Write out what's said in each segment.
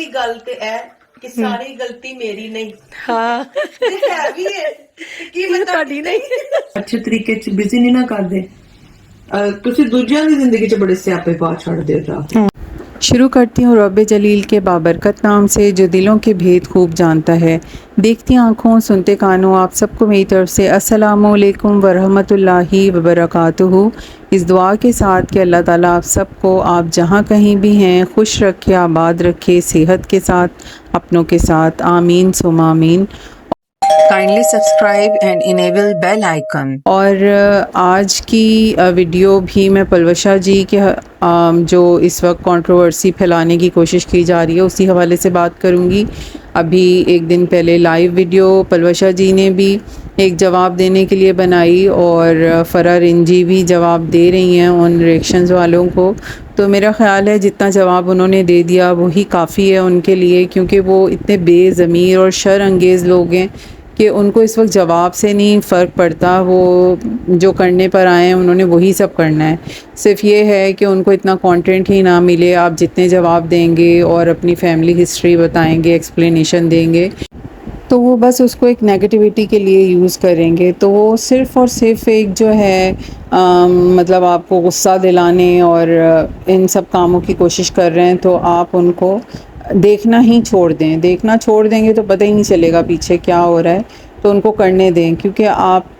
ਗੱਲ ਤੇ ਹੈ ਕਿ ਸਾਰੀ ਗਲਤੀ ਮੇਰੀ ਨਹੀਂ, ਹਾਂ ਤੇ ਹੈ ਵੀ ਹੈ ਕਿ ਮੈਂ ਤੁਹਾਡੀ ਨਹੀਂ। ਅੱਛੇ ਤਰੀਕੇ ਚ ਬਿਜ਼ੀ ਨਹੀਂ ਨਾ ਕਰਦੇ। ਤੁਸੀਂ ਦੂਜਿਆਂ ਦੀ ਜ਼ਿੰਦਗੀ ਚ ਬੜੇ ਸਿਆਪੇ ਪਾ ਛੱਡਦੇ ਹੋ ਜਾ ਕੇ। शुरू करती हूँ रब जलील के बाबरकत नाम से जो दिलों के भेद खूब जानता है। देखती आँखों सुनते कानों आप सबको मेरी तरफ से अस्सलामुअलैकुम वरहमतुल्लाहि वबरकातुहू। इस दुआ के साथ कि अल्लाह ताला आप सबको आप जहाँ कहीं भी हैं खुश रखे, आबाद रखे, सेहत के साथ, अपनों के साथ, आमीन सुम आमीन। Kindly subscribe and enable bell icon. और आज की वीडियो भी मैं पलवशा जी के जो इस वक्त कंट्रोवर्सी फैलाने की कोशिश की जा रही है उसी हवाले से बात करूंगी। अभी एक दिन पहले लाइव वीडियो पलवशा जी ने भी एक जवाब देने के लिए बनाई और फरा रिंजी भी जवाब दे रही हैं उन रिएक्शंस वालों को। तो मेरा ख़्याल है जितना जवाब उन्होंने दे दिया वही काफ़ी है उनके लिए, क्योंकि वो इतने बेज़मीर और शर अंगेज़ लोग हैं कि उनको इस वक्त जवाब से नहीं फ़र्क पड़ता। वो जो करने पर आए हैं उन्होंने वही सब करना है। सिर्फ ये है कि उनको इतना कंटेंट ही ना मिले, आप जितने जवाब देंगे और अपनी फैमिली हिस्ट्री बताएंगे, एक्सप्लेनेशन देंगे, तो वो बस उसको एक नेगेटिविटी के लिए यूज़ करेंगे। तो वो सिर्फ़ और सिर्फ एक जो है मतलब आपको गुस्सा दिलाने और इन सब कामों की कोशिश कर रहे हैं। तो आप उनको देखना ही छोड़ दें। देखना छोड़ देंगे तो पता ही नहीं चलेगा पीछे क्या हो रहा है, तो उनको करने दें। क्योंकि आप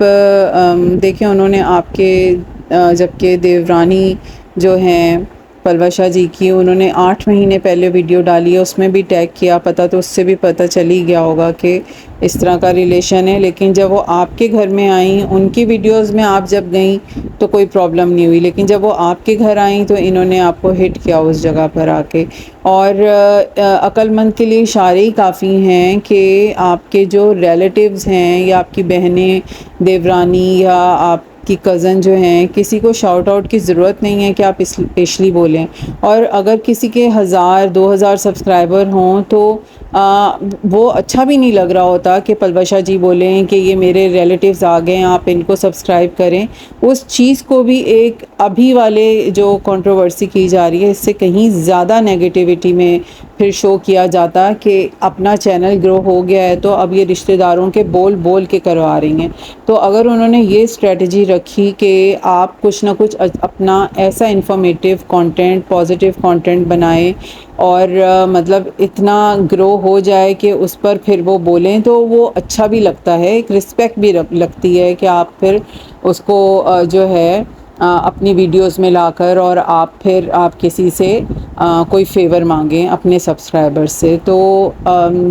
देखें उन्होंने आपके जबकि देवरानी जो हैं पलवशा जी की, उन्होंने 8 महीने पहले वीडियो डाली है, उसमें भी टैग किया, पता तो उससे भी पता चल ही गया होगा कि इस तरह का रिलेशन है। लेकिन जब वो आपके घर में आई, उनकी वीडियोस में आप जब गई तो कोई प्रॉब्लम नहीं हुई, लेकिन जब वो आपके घर आई तो इन्होंने आपको हिट किया उस जगह पर आके। और अक्लमंद के लिए इशारे ही काफ़ी हैं कि आपके जो रिलेटिव्स हैं या आपकी बहनें देवरानी या आप की कज़न जो हैं, किसी को शाउट आउट की ज़रूरत नहीं है कि आप स्पेशली बोलें। और अगर किसी के 1000-2000 सब्सक्राइबर हों तो वो अच्छा भी नहीं लग रहा होता कि पलवशा जी बोलें कि ये मेरे रिलेटिव्स आ गए हैं, आप इनको सब्सक्राइब करें। उस चीज़ को भी एक अभी वाले जो कंट्रोवर्सी की जा रही है इससे कहीं ज़्यादा नेगेटिविटी में फिर शो किया जाता कि अपना चैनल ग्रो हो गया है तो अब ये रिश्तेदारों के बोल बोल के करवा रही हैं। तो अगर उन्होंने ये स्ट्रेटजी रखी कि आप कुछ ना कुछ अपना ऐसा इंफॉर्मेटिव कंटेंट, पॉजिटिव कंटेंट बनाएं और मतलब इतना ग्रो हो जाए कि उस पर फिर वो बोलें, तो वो अच्छा भी लगता है, एक रिस्पेक्ट भी लगती है कि आप फिर उसको जो है अपनी वीडियोस में लाकर और आप किसी से कोई फेवर मांगें अपने सब्सक्राइबर्स से। तो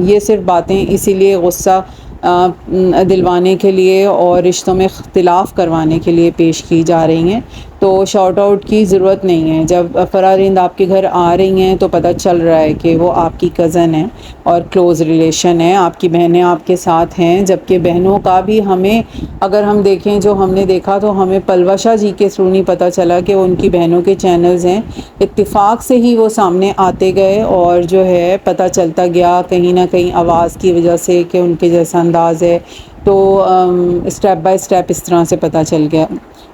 ये सिर्फ बातें इसीलिए गुस्सा दिलवाने के लिए और रिश्तों में इख्तिलाफ़ करवाने के लिए पेश की जा रही हैं। तो शाउट आउट की ज़रूरत नहीं है। जब फरारिंद आपके घर आ रही हैं तो पता चल रहा है कि वो आपकी कज़न है और क्लोज़ रिलेशन है, आपकी बहनें आपके साथ हैं। जबकि बहनों का भी हमें अगर हम देखें, जो हमने देखा तो हमें पलवशा जी के थ्रू नहीं पता चला कि उनकी बहनों के चैनल्स हैं। इत्तिफाक से ही वो सामने आते गए और जो है पता चलता गया कहीं ना कहीं आवाज़ की वजह से कि उनके जैसा अंदाज़ है, तो स्टेप बाय स्टेप इस तरह से पता चल गया।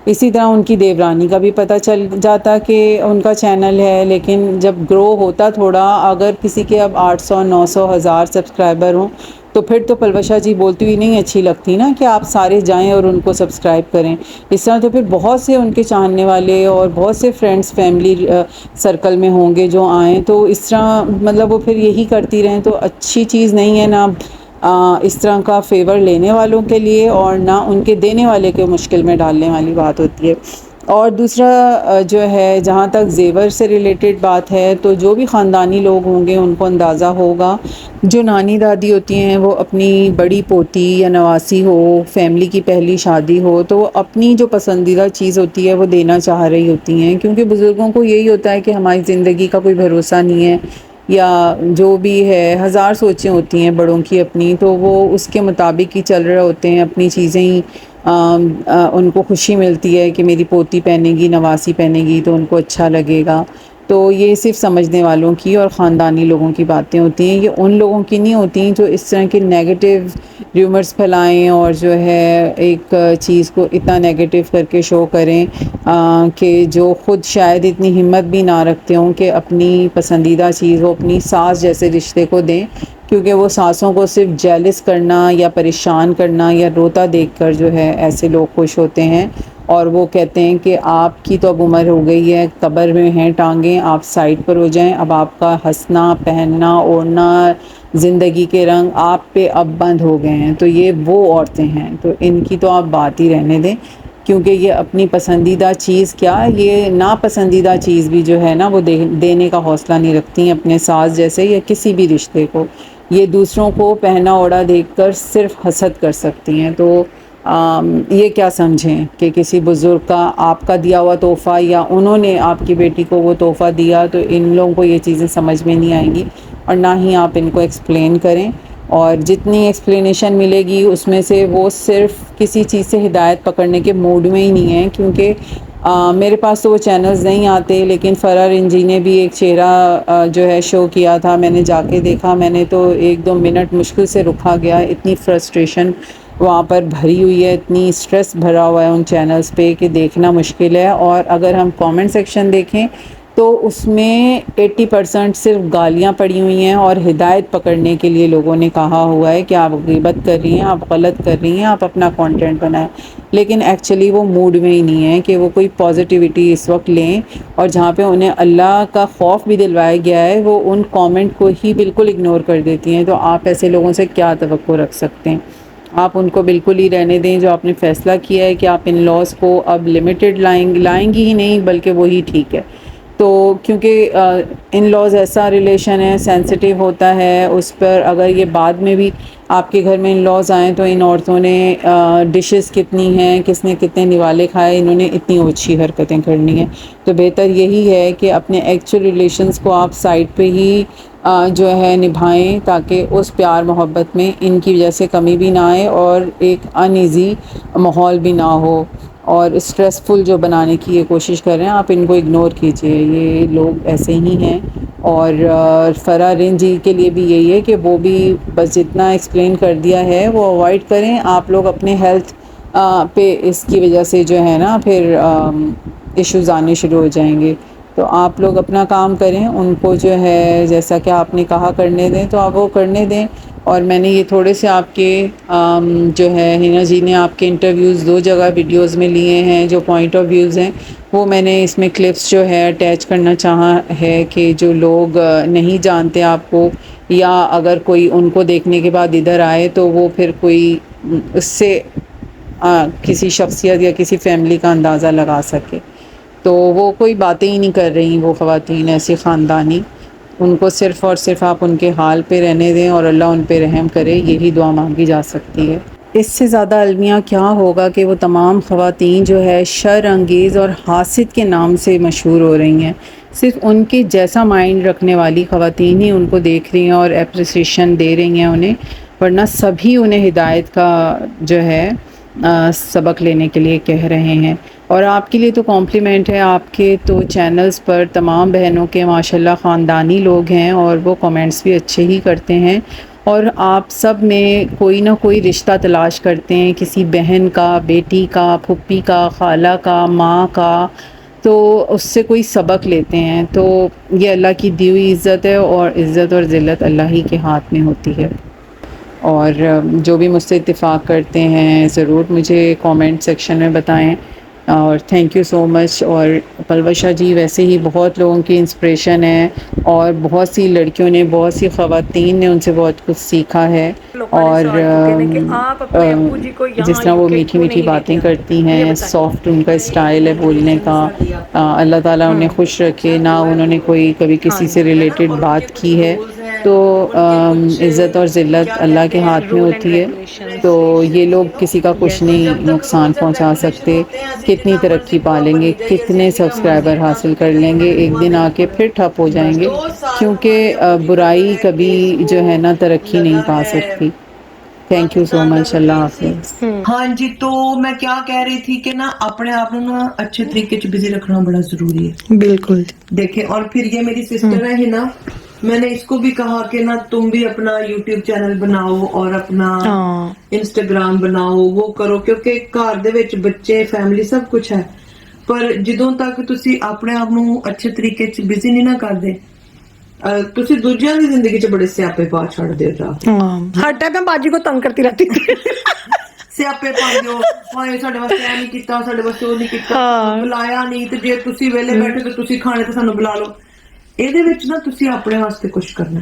इसी तरह उनकी देवरानी का भी पता चल जाता कि उनका चैनल है। लेकिन जब ग्रो होता थोड़ा, अगर किसी के अब 800, 900, 1000 सब्सक्राइबर हों तो फिर तो पलवशा जी बोलती हुई नहीं अच्छी लगती ना कि आप सारे जाएं और उनको सब्सक्राइब करें। इस तरह तो फिर बहुत से उनके चाहने वाले और बहुत से फ्रेंड्स फैमिली सर्कल में होंगे जो आएँ, तो इस तरह मतलब वो फिर यही करती रहें तो अच्छी चीज़ नहीं है ना इस तरह का फेवर लेने वालों के लिए और ना उनके देने वाले के मुश्किल में डालने वाली बात होती है। और दूसरा जो है, जहाँ तक ज़ेवर से रिलेटेड बात है, तो जो भी ख़ानदानी लोग होंगे उनको अंदाज़ा होगा, जो नानी दादी होती हैं वो अपनी बड़ी पोती या नवासी हो, फैमिली की पहली शादी हो, तो अपनी जो पसंदीदा चीज़ होती है वो देना चाह रही होती हैं। क्योंकि बुज़ुर्गों को यही होता है कि हमारी ज़िंदगी का कोई भरोसा नहीं है या जो भी है, 1000 सोचें होती हैं बड़ों की अपनी, तो वो उसके मुताबिक ही चल रहे होते हैं। अपनी चीज़ें ही उनको खुशी मिलती है कि मेरी पोती पहनेगी, नवासी पहनेगी तो उनको अच्छा लगेगा। تو یہ صرف سمجھنے والوں کی اور خاندانی لوگوں کی باتیں ہوتی ہیں، یہ ان لوگوں کی نہیں ہوتی جو اس طرح کے نیگیٹو ریومرز پھیلائیں اور جو ہے ایک چیز کو اتنا نیگیٹو کر کے شو کریں کہ جو خود شاید اتنی ہمت بھی نہ رکھتے ہوں کہ اپنی پسندیدہ چیز وہ اپنی ساس جیسے رشتے کو دیں، کیونکہ وہ ساسوں کو صرف جیلس کرنا یا پریشان کرنا یا روتا دیکھ کر جو ہے ایسے لوگ خوش ہوتے ہیں، اور وہ کہتے ہیں کہ آپ کی تو اب عمر ہو گئی ہے، قبر میں ہیں ٹانگیں، آپ سائڈ پر ہو جائیں، اب آپ کا ہنسنا پہننا اوڑھنا زندگی کے رنگ آپ پہ اب بند ہو گئے ہیں۔ تو یہ وہ عورتیں ہیں، تو ان کی تو آپ بات ہی رہنے دیں، کیونکہ یہ اپنی پسندیدہ چیز کیا یہ ناپسندیدہ چیز بھی جو ہے نا وہ دینے کا حوصلہ نہیں رکھتی اپنے ساس جیسے یا کسی بھی رشتے کو، یہ دوسروں کو پہنا اوڑھا دیکھ کر صرف حسد کر سکتی ہیں۔ تو یہ کیا سمجھیں کہ کسی بزرگ کا آپ کا دیا ہوا تحفہ یا انہوں نے آپ کی بیٹی کو وہ تحفہ دیا، تو ان لوگوں کو یہ چیزیں سمجھ میں نہیں آئیں گی، اور نہ ہی آپ ان کو ایکسپلین کریں، اور جتنی ایکسپلینیشن ملے گی اس میں سے وہ صرف کسی چیز سے ہدایت پکڑنے کے موڈ میں ہی نہیں ہیں، کیونکہ میرے پاس تو وہ چینلز نہیں آتے، لیکن فرا رنجی نے بھی ایک چہرہ جو ہے شو کیا تھا، میں نے جا کے دیکھا، میں نے تو 1-2 منٹ مشکل سے رکھا گیا، اتنی فرسٹریشن وہاں پر بھری ہوئی ہے، اتنی سٹریس بھرا ہوا ہے ان چینلز پہ کہ دیکھنا مشکل ہے۔ اور اگر ہم کامنٹ سیکشن دیکھیں تو اس میں 80% صرف گالیاں پڑی ہوئی ہیں اور ہدایت پکڑنے کے لیے لوگوں نے کہا ہوا ہے کہ آپ غیبت کر رہی ہیں، آپ غلط کر رہی ہیں، آپ اپنا کانٹینٹ بنائیں، لیکن ایکچولی وہ موڈ میں ہی نہیں ہے کہ وہ کوئی پازیٹیوٹی اس وقت لیں، اور جہاں پہ انہیں اللہ کا خوف بھی دلوایا گیا ہے وہ ان کامنٹ کو ہی بالکل اگنور کر دیتی ہیں۔ تو آپ ایسے لوگوں سے کیا توقع رکھ سکتے ہیں؟ آپ ان کو بالکل ہی رہنے دیں، جو آپ نے فیصلہ کیا ہے کہ آپ ان لاز کو اب لمیٹڈ لائیں گی ہی نہیں بلکہ وہی ٹھیک ہے۔ تو کیونکہ ان لاز ایسا ریلیشن ہے، سینسٹیو ہوتا ہے، اس پر اگر یہ بعد میں بھی آپ کے گھر میں ان لاز آئیں تو ان عورتوں نے ڈشز کتنی ہیں، کس نے کتنے نوالے کھائے، انہوں نے اتنی اوچھی حرکتیں کرنی ہیں، تو بہتر یہی ہے کہ اپنے ایکچوئل ریلیشنز کو آپ سائڈ پہ ہی جو ہے نبھائیں، تاکہ اس پیار محبت میں ان کی وجہ سے کمی بھی نہ آئے اور ایک ان ایزی ماحول بھی نہ ہو، اور اسٹریسفل جو بنانے کی یہ کوشش کر رہے ہیں آپ ان کو اگنور کیجئے، یہ لوگ ایسے ہی ہیں۔ اور فرا رین جی کے لیے بھی یہی ہے کہ وہ بھی بس جتنا ایکسپلین کر دیا ہے وہ اوائڈ کریں، آپ لوگ اپنے ہیلتھ پہ اس کی وجہ سے جو ہے نا پھر ایشوز آنے شروع ہو جائیں گے، تو آپ لوگ اپنا کام کریں، ان کو جو ہے جیسا کہ آپ نے کہا کرنے دیں تو آپ وہ کرنے دیں۔ اور میں نے یہ تھوڑے سے آپ کے جو ہے ہنا جی نے آپ کے انٹرویوز 2 جگہ ویڈیوز میں لیے ہیں، جو پوائنٹ آف ویوز ہیں وہ میں نے اس میں کلپس جو ہے اٹیچ کرنا چاہا ہے کہ جو لوگ نہیں جانتے آپ کو، یا اگر کوئی ان کو دیکھنے کے بعد ادھر آئے تو وہ پھر کوئی اس سے کسی شخصیت یا کسی فیملی کا اندازہ لگا سکے۔ تو وہ کوئی باتیں ہی نہیں کر رہی وہ خواتین ایسی خاندانی، ان کو صرف اور صرف آپ ان کے حال پہ رہنے دیں اور اللہ ان پہ رحم کرے، یہی دعا مانگی جا سکتی ہے۔ اس سے زیادہ المیہ کیا ہوگا کہ وہ تمام خواتین جو ہے شر انگیز اور حاسد کے نام سے مشہور ہو رہی ہیں، صرف ان کے جیسا مائنڈ رکھنے والی خواتین ہی ان کو دیکھ رہی ہیں اور اپریسیشن دے رہی ہیں انہیں، ورنہ سبھی انہیں ہدایت کا جو ہے سبق لینے کے لیے کہہ رہے ہیں۔ اور آپ کے لیے تو کمپلیمنٹ ہے، آپ کے تو چینلز پر تمام بہنوں کے ماشاءاللہ خاندانی لوگ ہیں اور وہ کمنٹس بھی اچھے ہی کرتے ہیں، اور آپ سب میں کوئی نہ کوئی رشتہ تلاش کرتے ہیں، کسی بہن کا، بیٹی کا، پھپھی کا، خالہ کا، ماں کا، تو اس سے کوئی سبق لیتے ہیں۔ تو یہ اللہ کی دی ہوئی عزت ہے، اور عزت اور ذلت اللہ ہی کے ہاتھ میں ہوتی ہے۔ اور جو بھی مجھ سے اتفاق کرتے ہیں ضرور مجھے کامنٹ سیکشن میں بتائیں، اور تھینک یو سو مچ۔ اور پلوشا جی ویسے ہی بہت لوگوں کی انسپریشن ہے، اور بہت سی لڑکیوں نے، بہت سی خواتین نے ان سے بہت کچھ سیکھا ہے، اور جس طرح وہ میٹھی میٹھی باتیں کرتی ہیں، سافٹ ان کا اسٹائل ہے بولنے کا، اللہ تعالیٰ انہیں خوش رکھے، نہ انہوں نے کوئی کبھی کسی سے ریلیٹڈ بات کی ہے، تو عزت اور ذلت اللہ کے ہاتھ میں ہوتی ہے، تو یہ لوگ کسی کا کچھ نہیں نقصان پہنچا سکتے، کتنی ترقی پا لیں گے، کتنے سبسکرائبر حاصل کر لیں گے، ایک دن آ کے پھر ٹھپ ہو جائیں گے، کیونکہ برائی کبھی جو ہے نا ترقی نہیں پا سکتی۔ थैंक यू सो मच, अल्लाह हाफिज। हाँ जी, तो मैं क्या कह रही थी कि ना अपने आप को ना अच्छे तरीके से बिजी रखना बड़ा जरूरी है। बिल्कुल। देखे, और फिर ये मेरी सिस्टर है ना, मैंने इसको भी कहा कि ना तुम भी अपना YouTube चैनल बनाओ और अपना इंस्टाग्राम बनाओ, वो करो, क्योंकि घर ਦੇ ਵਿੱਚ ਬੱਚੇ ਫੈਮਿਲੀ ਸਭ ਕੁਝ ਹੈ, ਪਰ ਜਦੋਂ ਤੱਕ ਤੁਸੀਂ ਆਪਣੇ ਆਪ ਨੂੰ ਅੱਛੇ ਤਰੀਕੇ 'ਚ ਬਿਜ਼ੀ ਨਹੀਂ ਨਾ ਕਰਦੇ, ਤੁਸੀਂ ਦੂਜਿਆਂ ਦੀ ਜ਼ਿੰਦਗੀ 'ਚ ਬੜੇ ਸਿਆਪੇ ਪਾ ਛੱਡਦੇ ਹੋ ਜਾ ਕੇ। हर टाइम मैं बाजी को तंग करती रहती थी। ਸਿਆਪੇ ਪਾਉਂਦੇ ਹੋ, ਹਾਏ ਸਾਡੇ ਵਾਸਤੇ ਇਹ ਨਹੀਂ ਕੀਤਾ, ਸਾਡੇ ਵਾਸਤੇ ਉਹ ਨਹੀਂ ਕੀਤਾ, ਬੁਲਾਇਆ ਨਹੀਂ, ਤੇ ਜੇ ਤੁਸੀਂ ਵਿਹਲੇ ਬੈਠੇ ਤੇ ਤੁਸੀਂ ਖਾਣੇ ਤੇ ਸਾਨੂੰ ਬੁਲਾ ਲਓ। ਇਹਦੇ ਵਿੱਚ ਨਾ ਤੁਸੀਂ ਆਪਣੇ ਵਾਸਤੇ ਕੁਝ ਕਰਨਾ।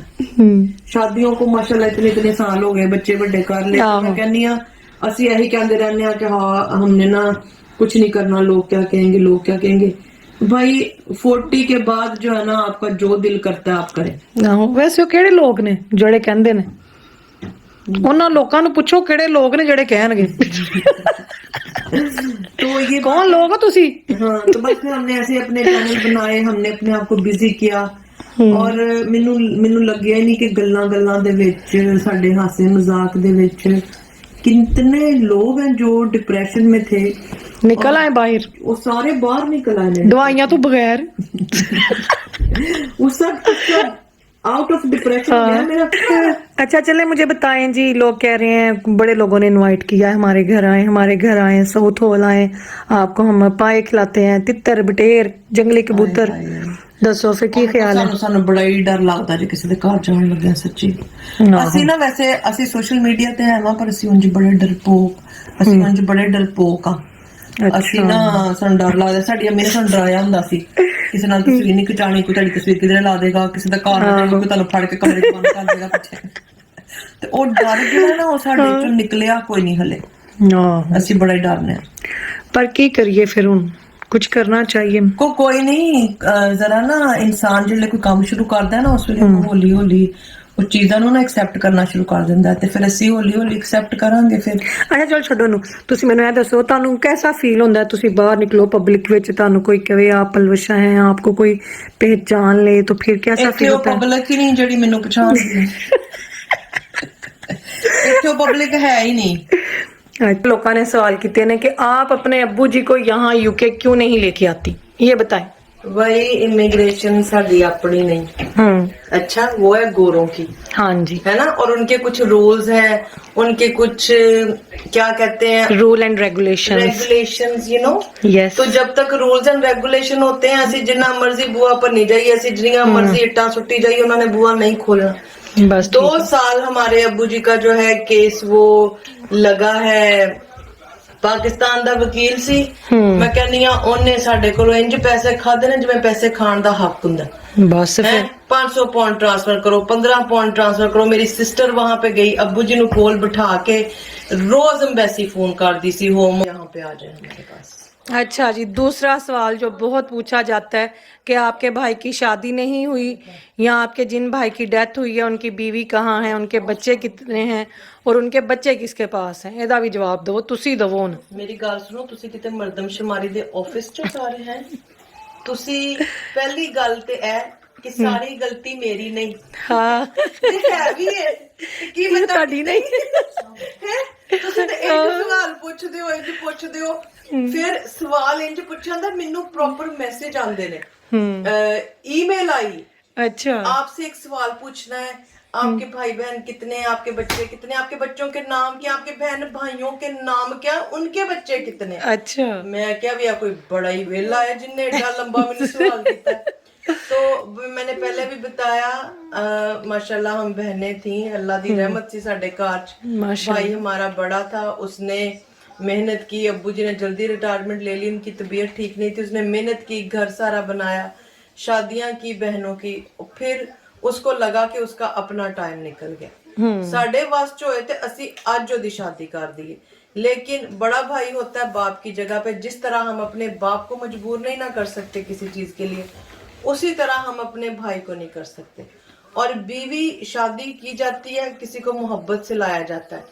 ਸ਼ਾਦੀਆਂ ਕੋ ਮਾਸ਼ਾਅੱਲਾ ਇਤਨੇ ਸਾਲ ਹੋ ਗਏ, ਬੱਚੇ ਵੱਡੇ ਕਰ ਲਏ, ਮੈਂ ਕਹਿੰਨੀ ਆ ਅਸੀਂ ਇਹੀ ਕਹਿੰਦੇ ਰਹਿੰਦੇ ਆ ਕਿ ਹਾਂ ਹਮਨੇ ਨਾ कुछ नहीं करना, लोग क्या कहेंगे, लोग क्या कहेंगे। भाई 40 के बाद जो है ना आपका जो दिल करता है आप करें। वैसे ਉਹ ਕਿਹੜੇ ਲੋਕ ਨੇ ਜਿਹੜੇ ਕਹਿੰਦੇ ਨੇ? ਉਹਨਾਂ ਲੋਕਾਂ ਨੂੰ ਪੁੱਛੋ ਕਿਹੜੇ ਲੋਕ ਨੇ ਜਿਹੜੇ ਕਹਿਣਗੇ। तो ये कौन लोग हो तुसी? हाँ, तो बस फिर हमने ऐसे अपने चैनल बनाए, हमने अपने आप को बिजी किया, और ਮੈਨੂੰ ਲੱਗਿਆ ਨਹੀਂ ਕਿ ਗੱਲਾਂ ਦੇ ਵਿੱਚ, ਸਾਡੇ ਹਾਸੇ ਮਜ਼ਾਕ ਦੇ ਵਿੱਚ कितने लोग हैं जो डिप्रेशन में थे, निकल आए बाहर, वो सारे बाहर निकल आए दवाइयां तो बगैर। वो सब आउट ऑफ डिप्रेशन हो गया मेरा। अच्छा चले मुझे बताएं जी, लोग कह रहे हैं बड़े लोगों ने इनवाइट किया है, हमारे घर आए, साउथ हॉल आए, आपको हम पाए खिलाते हैं, तितर बटेर जंगली कबूतर। ਦੱਸੋ ਫਿਰ ਕੀ ਖਿਆਲ ਹੈ? ਸਾਨੂੰ ਬੜਾ ਹੀ ਡਰ ਲੱਗਦਾ ਜੇ ਕਿਸੇ ਦੇ ਘਰ ਜਾਣ ਲੱਗਿਆ, ਸੱਚੀ। ਅਸੀਂ ਨਾ ਵੈਸੇ ਅਸੀਂ ਸੋਸ਼ਲ ਮੀਡੀਆ ਤੇ ਹੈ ਨਾ, ਪਰ ਅਸੀਂ ਉਂਝ ਬੜੇ ਡਰਪੋਕ, ਆ। ਅਸੀਂ ਨਾ ਸਾਨੂੰ ਡਰ ਲੱਗਦਾ, ਸਾਡੀ ਅੰਮੀ ਨੇ ਸਾਨੂੰ ਡਰਾਇਆ ਹੁੰਦਾ ਸੀ ਕਿਸੇ ਨਾਲ ਤਸਵੀਰ ਨਹੀਂ ਖਿਚਾਣੀ, ਕੋਈ ਤੁਹਾਡੀ ਤਸਵੀਰ ਕਿਧਰੇ ਲਾ ਦੇਗਾ, ਕਿਸੇ ਦਾ ਘਰ ਨਾ ਕੋਈ ਤੁਹਾਨੂੰ ਫੜ ਕੇ ਕਮਰੇ 'ਚ ਬੰਦ ਕਰ ਦੇਗਾ ਪਿੱਛੇ। ਤੇ ਉਹ ਡਰ ਜਿਹੜਾ ਨਾ ਉਹ ਸਾਡੇ ਚੋਂ ਨਿਕਲਿਆ ਕੋਈ ਨਹੀਂ ਹਲੇ, ਅਸੀਂ ਬੜਾ ਹੀ ਡਰਨੇ ਆ। ਪਰ ਕੀ ਕਰੀਏ ਫਿਰ, ਹੁਣ ਕੁਝ ਕਰਨਾ ਚਾਹੀਏ। ਕੋਈ ਨਹੀਂ, ਜ਼ਰਾ ਨਾ ਇਨਸਾਨ ਜਿਹੜੇ ਕੋਈ ਕੰਮ ਸ਼ੁਰੂ ਕਰਦਾ ਨਾ, ਉਸ ਵੇਲੇ ਹੌਲੀ ਹੌਲੀ ਉਹ ਚੀਜ਼ਾਂ ਨੂੰ ਨਾ ਐਕਸੈਪਟ ਕਰਨਾ ਸ਼ੁਰੂ ਕਰ ਦਿੰਦਾ, ਤੇ ਫਿਰ ਅਸੀਂ ਹੌਲੀ ਹੌਲੀ ਐਕਸੈਪਟ ਕਰਾਂਗੇ ਫਿਰ। ਅੱਛਾ ਚਲ ਛੱਡੋ ਨੂੰ, ਤੁਸੀਂ ਮੈਨੂੰ ਇਹ ਦੱਸੋ ਤੁਹਾਨੂੰ ਕਿਹਦਾ ਫੀਲ ਹੁੰਦਾ, ਤੁਸੀਂ ਬਾਹਰ ਨਿਕਲੋ ਪਬਲਿਕ ਵਿੱਚ, ਤੁਹਾਨੂੰ ਕੋਈ ਕਹੇ ਆਪ ਪਲਵਸ਼ਾ ਹੈ, ਆਪਕੋ ਕੋਈ ਪਹਿਚਾਨ ਲੇ, तो फिर कैसा फील होता है? ਪਬਲਿਕ ਹੀ ਨਹੀਂ ਜਿਹੜੀ ਮੈਨੂੰ ਪਛਾਣਦੀ, ਇੱਥੇ ਪਬਲਿਕ ਹੈ ਹੀ ਨਹੀਂ। लोगों ने सवाल किए ने कि आप अपने अब्बू जी को यहाँ यूके क्यों नहीं लेके आती, ये बताएं। वही इमिग्रेशन साड़ी अपनी नहीं, अच्छा वो है गोरों की, हाँ जी, है ना, और उनके कुछ रूल्स हैं, उनके कुछ क्या कहते हैं, rule and regulations, you know. Yes, तो जब तक रूल्स एंड रेगुलेशन होते हैं, असि जिन्ना मर्जी बुआ पर नहीं जाइए, असि जिन्ना मर्जी इट्टा सुट्टी जाइए, उन्होंने बुआ नहीं खोलना। बस 2 साल हमारे अब्बू जी का जो है केस वो लगा है, ਪਾਕਿਸਤਾਨ ਦਾ ਵਕੀਲ ਸੀ, ਮੈਂ ਕਹਿੰਨੀ ਆ ਉਹਨੇ ਸਾਡੇ ਕੋਲੋਂ ਇੰਜ ਪੈਸੇ ਖਾਦੇ ਨੇ ਜਿਵੇਂ ਪੈਸੇ ਖਾਣ ਦਾ ਹੱਕ ਹੁੰਦਾ। ਬਸ ਫਿਰ 500 पाउंड ट्रांसफर करो, 15 पाउंड ट्रांसफर करो। मेरी सिस्टर वहां पे गई, अब्बू जी नु कोल बिठा के रोज एम्बेसी फोन कर दी सी, होम यहाँ पे आ जाए हमारे पास। अच्छा जी, दूसरा सवाल जो बहुत पूछा जाता है कि आपके भाई की शादी नहीं हुई या आपके जिन भाई की डेथ हुई है उनकी बीवी कहाँ है, उनके बच्चे कितने हैं और उनके बच्चे किसके पास हैं, ਇਹਦਾ ਵੀ ਜਵਾਬ ਦਿਓ, ਤੁਸੀਂ ਦਿਓ ਹੁਣ। ਮੇਰੀ ਗੱਲ ਸੁਣੋ, ਤੁਸੀਂ ਕਿਤੇ ਮਰਦਮਸ਼ੁਮਾਰੀ ਦੇ ਆਫਿਸ ਚ ਸਾਰੇ ਹੈ, ਤੁਸੀਂ ਪਹਿਲੀ ਗੱਲ ਤੇ ਹੈ ਕਿ ਸਾਰੀ ਗਲਤੀ ਮੇਰੀ ਨਹੀਂ, ਹਾਂ ਹੈ ਵੀ ਹੈ ਕੀ ਮੈਂ ਤੁਹਾਡੀ ਨਹੀਂ ਹੈ। ਤੁਸੀਂ ਤੇ ਇੱਕ ਸਵਾਲ ਪੁੱਛਦੇ ਹੋ, ਫਿਰ ਸਵਾਲ ਇੰਜ ਪੁੱਛਣ ਦਾ ਮੈਨੂੰ ਪ੍ਰੋਪਰ ਮੈਸੇਜ ਆਉਂਦੇ ਨੇ, ईमेल आई, अच्छा आपसे एक सवाल पूछना है, आपके भाई बहन कितने, आपके बच्चे कितने, आपके बच्चों के नाम क्या, आपके बहन भाइयों के नाम क्या, उनके बच्चे कितने। अच्छा, मैं क्या भी कोई बड़ा ही वेला है जिनने एडा लंबा मैंने सवाल किया। तो मैंने पहले भी बताया, माशाल्लाह हम बहनें थी, अल्लाह दी रहमत सी साडे घर च। भाई हमारा बड़ा था, उसने मेहनत की, अब्बू जी ने जल्दी रिटायरमेंट ले ली, उनकी तबीयत ठीक नहीं थी, उसने मेहनत की, घर सारा बनाया, शादियां की बहनों की, फिर उसको लगा कि उसका अपना टाइम निकल गया, साढ़े वास होए ते असी आज ओदी शादी कर दी। लेकिन बड़ा भाई होता है बाप की जगह पे, जिस तरह हम अपने बाप को मजबूर नहीं ना कर सकते किसी चीज के लिए, उसी तरह हम अपने भाई को नहीं कर सकते। और बीवी शादी की जाती है, किसी को मोहब्बत से लाया जाता है,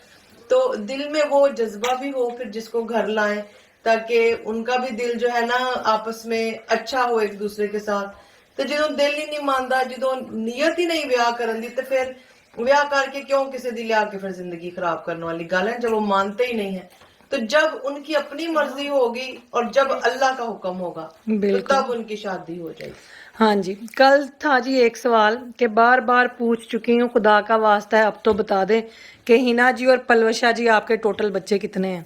तो दिल में वो जज्बा भी हो फिर जिसको घर लाएं, ताकि उनका भी दिल जो है ना आपस में अच्छा हो एक दूसरे के साथ। तो जो दिल ही नहीं मानता, जो नीयत ही नहीं ब्याह करन दी, तो फिर ਵਿਆਹ ਕਰਕੇ ਕਿਉਂ ਕਿਸੇ ਦੀ ਲਿਆ ਕੇ ਫਿਰ ਜ਼ਿੰਦਗੀ ਖਰਾਬ ਕਰਨ वाली गल है जब वो मानते ही नहीं है। तो जब उनकी अपनी मर्जी होगी और जब अल्लाह का हुक्म होगा तो तब उनकी शादी हो जाएगी। हाँ जी, कल था जी एक सवाल कि बार बार पूछ चुकी हूँ, खुदा का वास्ता है अब तो बता दें कि हिना जी और पलवशा जी आपके टोटल बच्चे कितने हैं?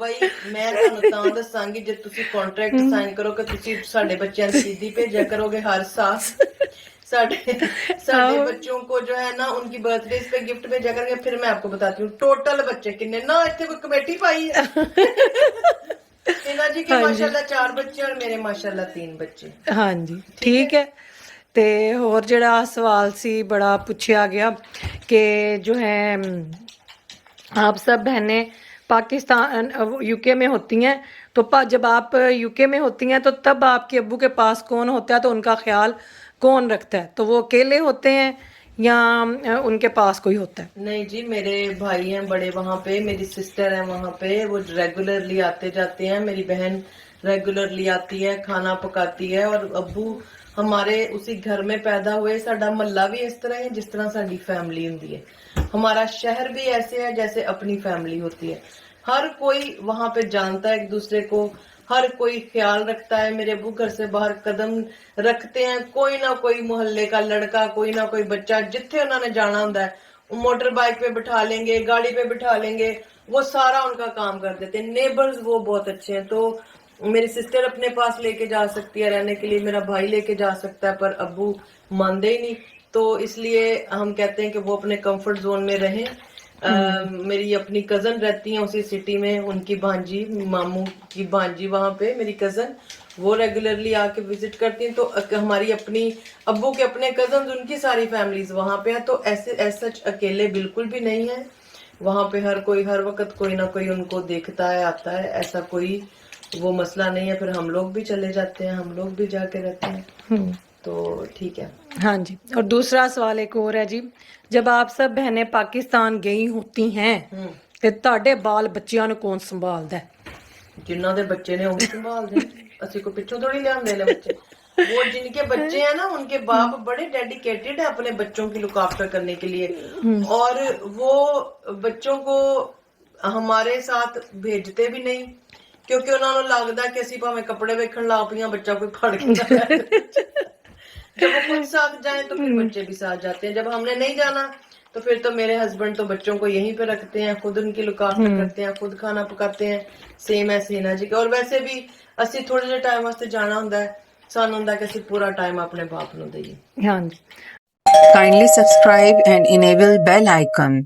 ਬਈ ਮੈਂ ਤੁਹਾਨੂੰ ਤਾਂ ਦੱਸਾਂਗੀ ਜੇ ਤੁਸੀਂ ਕੰਟਰੈਕਟ ਸਾਈਨ ਕਰੋ ਕਿ ਤੁਸੀਂ ਸਾਡੇ ਬੱਚਿਆਂ ਦੀ ਸਿੱਧੀ ਭੇਜਿਆ करोगे हर साल, साढ़े बच्चों को जो है ना उनकी बर्थडे पे गिफ्ट भेजा करेंगे, फिर मैं आपको बताती हूँ टोटल बच्चे कितने ना। इतने कोई कमेटी पाई है हिना जी के माशाल्लाह 4 बच्चे और मेरे माशाल्लाह 3 बच्चे। हाँ जी, ठीक है। ਤੇ ਹੋਰ ਜਿਹੜਾ ਸਵਾਲ ਸੀ बड़ा पूछा गया कि जो है आप सब बहनें पाकिस्तान यूके में होती हैं, तो जब आप यूके में होती हैं तो तब आपके अब्बू के पास कौन होता है, तो उनका ख्याल कौन रखता है? तो वो अकेले होते हैं या उनके पास कोई होता है? नहीं जी, मेरे भाई हैं बड़े वहाँ पे, मेरी सिस्टर है वहाँ पे, वो रेगुलरली आते जाते हैं। मेरी बहन रेगुलरली आती है, खाना पकाती है। और अब्बू हमारे उसी घर में पैदा हुए। साडा महल्ला भी इस तरह है जिस तरह साडी फैमिली होती है। हमारा शहर भी ऐसे है जैसे अपनी फैमिली होती है। हर कोई वहाँ पे जानता है एक दूसरे को, हर कोई ख्याल रखता है। मेरे अब्बू घर से बाहर कदम रखते हैं, कोई ना कोई मोहल्ले का लड़का, कोई ना कोई बच्चा, जिथे उन्होंने जाना होता है मोटर बाइक पे बिठा लेंगे, गाड़ी पे बिठा लेंगे, वो सारा उनका काम कर देते हैं। नेबर्स वो बहुत अच्छे हैं। तो मेरी सिस्टर अपने पास लेके जा सकती है रहने के लिए, मेरा भाई लेके जा सकता है, पर अब्बू मानते ही नहीं। तो इसलिए हम कहते हैं कि वो अपने कंफर्ट जोन में रहें। मेरी अपनी कजन रहती हैं उसी सिटी में, उनकी भांजी, मामू की भांजी वहाँ पे मेरी कजन, वो रेगुलरली आके विजिट करती हैं। तो हमारी अपनी अब्बू के अपने कजन, उनकी सारी फैमिलीज वहाँ पे है। तो ऐसे सच अकेले बिल्कुल भी नहीं है। वहाँ पे हर कोई हर वक्त कोई ना कोई उनको देखता है, आता है, ऐसा कोई वो मसला नहीं है। फिर हम लोग भी चले जाते हैं, हम लोग भी जाके रहते हैं। तो ठीक है। हाँ जी, और दूसरा सवाल एक और है जी, जब आप सब बहनें पाकिस्तान गई होती हैं ਤੇ ਤੁਹਾਡੇ ਬਾਲ ਬੱਚਿਆਂ ਨੂੰ ਕੌਣ ਸੰਭਾਲਦਾ ਹੈ? जिन्हों दे बच्चे ने उन्हें संभालते हैं, असि को पिछों थोड़ी लियांदे ले बच्चे। वो जिनके बच्चे हैं ना उनके बाप बड़े डेडिकेटेड है अपने बच्चों की लुक आफ्टर करने के लिए, और वो बच्चों को हमारे साथ भेजते भी नहीं, क्योंकि उन्होंने लगता कि असी भावें कपड़े वेखण ला पियां बच्चा कोई फड़ के ना ले। जब वो खुद साथ जाए तो फिर बच्चे भी साथ जाते हैं। जब हमने नहीं जाना तो फिर तो मेरे हस्बैंड तो बच्चों को यहीं पे रखते हैं, खुद उनकी लुक आफ्टर करते हैं, खुद खाना पकाते हैं। सेम ऐसे हिना जी का। और वैसे भी असि थोड़े जे टाइम वास्ते जाना हुंदा है, सानू हुंदा कि असि पूरा टाइम अपने बाप नूं दईए। हाँ जी। Kindly subscribe and enable bell icon.